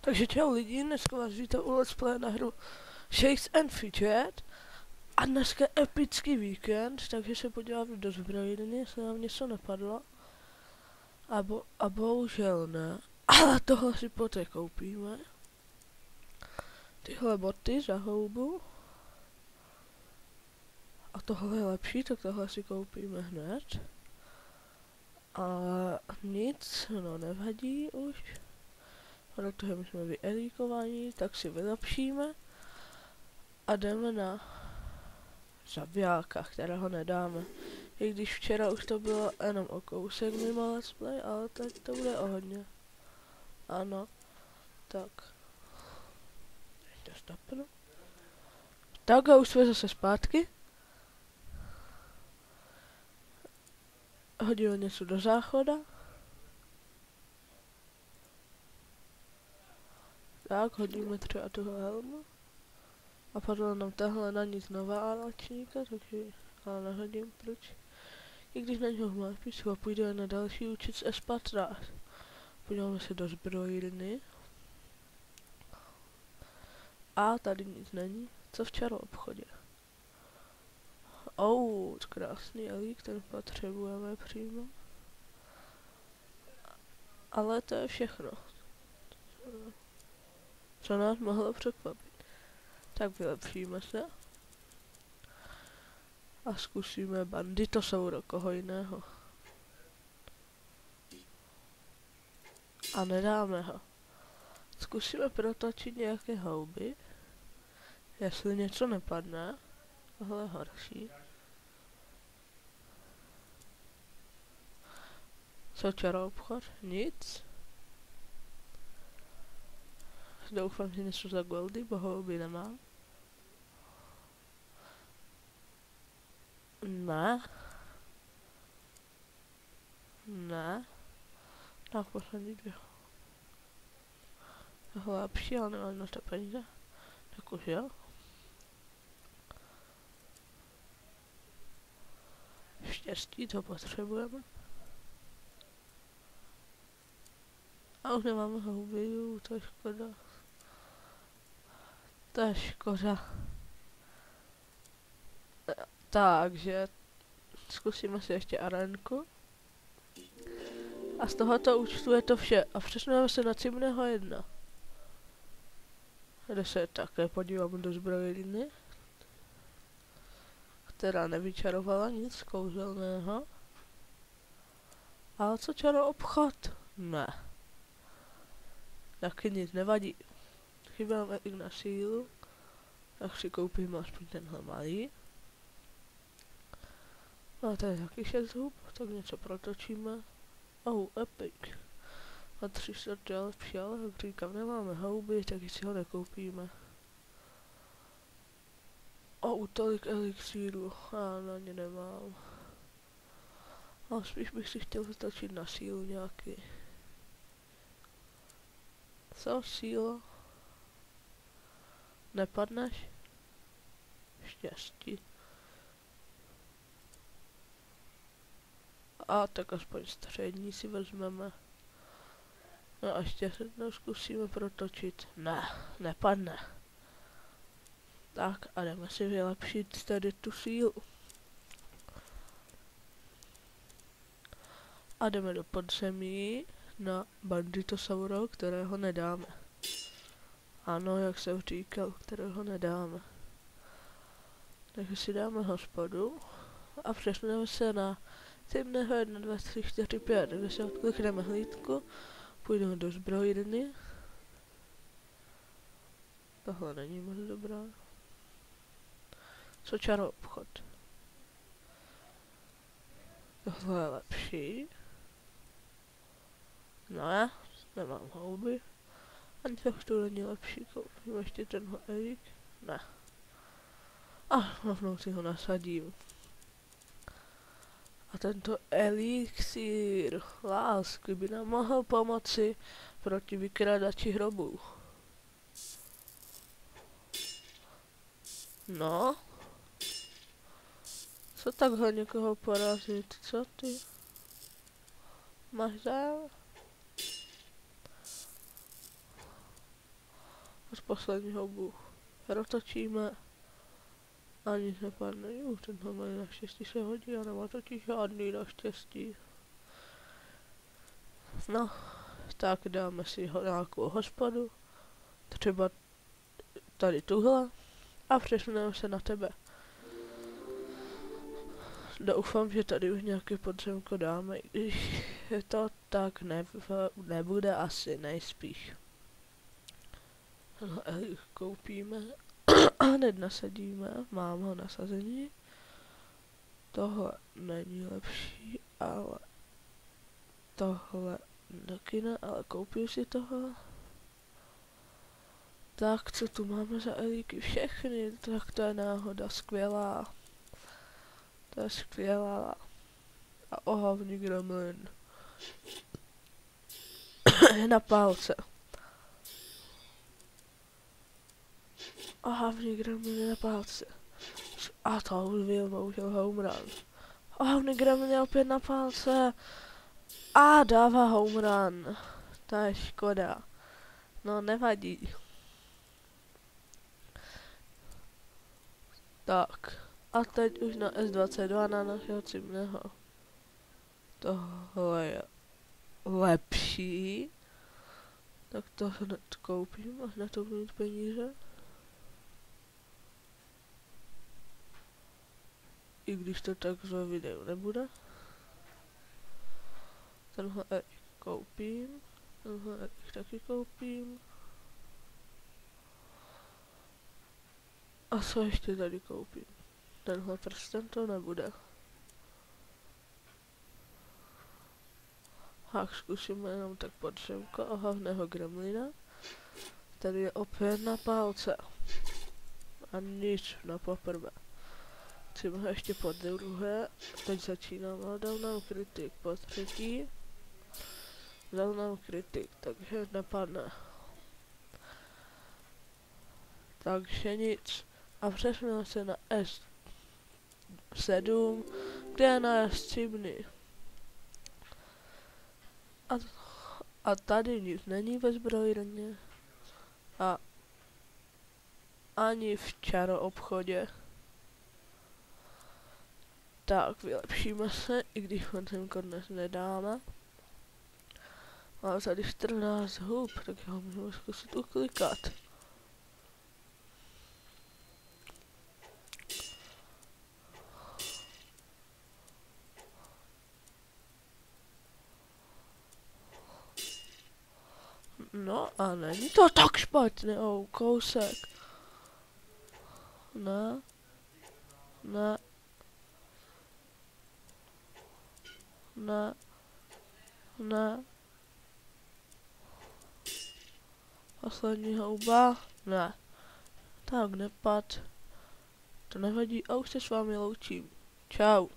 Takže čau lidi, dneska vás vítám u Let's Play na hru Shakes and Fidget. A dneska epický víkend, takže se podívám do zbrojírny, jestli nám něco napadlo. A bohužel ne, ale tohle si poté koupíme. Tyhle boty za houbu. A tohle je lepší, tak tohle si koupíme hned. A nic, no nevadí už. Protože my jsme vyedikovaní, tak si vylepšíme a jdeme na zabijáka, kterého nedáme. I když včera už to bylo jenom o kousek mimo let's play, ale teď to bude o hodně. Ano, tak. To stopnu. Tak a už jsme zase zpátky. Hodíme něco do záchoda. Tak, hodíme třeba toho helmu. A padlo nám tahle na nic nová náčníka, takže ale nehodím, proč. I když na něho máš písku a půjdeme na další učit z S15. Podíváme se do zbrojírny. A tady nic není. Co včera v obchodě? Krásný elík, ten potřebujeme přímo. Ale to je všechno. Co nás mohlo překvapit. Tak vylepšíme se. A zkusíme banditosauro, koho jiného. A nedáme ho. Zkusíme protočit nějaké houby. Jestli něco nepadne. Tohle je horší. Co čaro obchod? Nic. Doufám, že něco za goldy, bo houby nemám. Ne. Tak poslední dvě. Tohle lepší, ale nemám na to peníze. Tak už jo. Štěstí, to potřebujeme. A už nemáme houby, to je škoda. To je škoda. Takže zkusíme si ještě arénku. A z tohoto účtu je to vše. A přesuneme se na Cimného 1. Kde se také podívám do zbrojírny, která nevyčarovala nic kouzelného. Ale co čaro obchod? Ne. Taky nic nevadí. Chybáme i na sílu. Tak si koupíme aspoň tenhle malý. A tady taky 6 hub, tak něco protočíme. Epic. A 300 je lepší, ale jak říkám, nemáme houby, tak si ho nekoupíme. Tolik elixíru, a na ně nemám. Ale spíš bych si chtěl zatočit na sílu nějaký. Co, síla? Nepadneš? Štěstí. A tak aspoň střední si vezmeme. No a ještě jednou zkusíme protočit. Ne, nepadne. Tak a jdeme si vylepšit tady tu sílu. A jdeme do podzemí na banditosauro, kterého nedáme. Ano, jak jsem říkal, kterého nedáme. Takže si dáme hospodu a přesuneme se na Cimného 1, 2, 3, 4, 5, kde se odklikneme hlídku, půjdeme do zbrojírny. Tohle není moc dobrá. Co čaro obchod? Tohle je lepší. Ne, nemám houby. Ani tak to není lepší, koupím ještě tenhle elík. Ne. Rovnou si ho nasadím. A tento elixír lásky by nám mohl pomoci proti vykradači hrobů. No. Co takhle někoho porazit? Co ty? Máš zájem? z poslední houbu rotočíme a nic nepadne. Tenhle malý naštěstí se hodí a nemá totiž žádný naštěstí. No, tak dáme si nějakou hospodu, třeba tady tuhle a přesuneme se na tebe. Doufám, že tady už nějaké podzemko dáme, i když to tak nebude asi, nejspíš. No, koupíme a hned nasadíme, mám ho nasazení. Tohle není lepší, ale tohle taky ne, ale koupím si toho. Tak, co tu máme za elíky? Všechny, tak to je náhoda, skvělá. To je skvělá. A ohavný gremlin. Na palce. Ohavný gremlin na palce. A to už byl bohužel home run. Ohavný gremlin je opět na palce. A dává home run. To je škoda. No, nevadí. Tak. A teď už na S22 na našeho cimného. Tohle je lepší. Tak to hned koupím, až na to budu mít peníze. I když to tak v videu nebude. Tenhle koupím. Tenhle taky koupím. A co ještě tady koupím? Tenhle prsten to nebude. Tak zkusíme jenom tak podzemko ohavného gremlina. Tady je opět na palce. A nic na poprvé. Třeba ho ještě po druhé. Teď začínám, ale dal nám kritik po třetí. Dal nám kritik, takže nepadne. Takže nic. A přesuneme se na S7, kde je náš cimný. A tady nic není ve zbrojírně. A ani v čaroobchodě. Tak, vylepšíme se, i když podzemko dnes nedáme. Máme tady 14 hub, tak ho můžeme zkusit uklikat. No a není to tak špatně, kousek. Ne. Ne. Ne. Ne. Poslední houba. Ne. Tak nepad. To nevadí a už se s vámi loučím. Čau.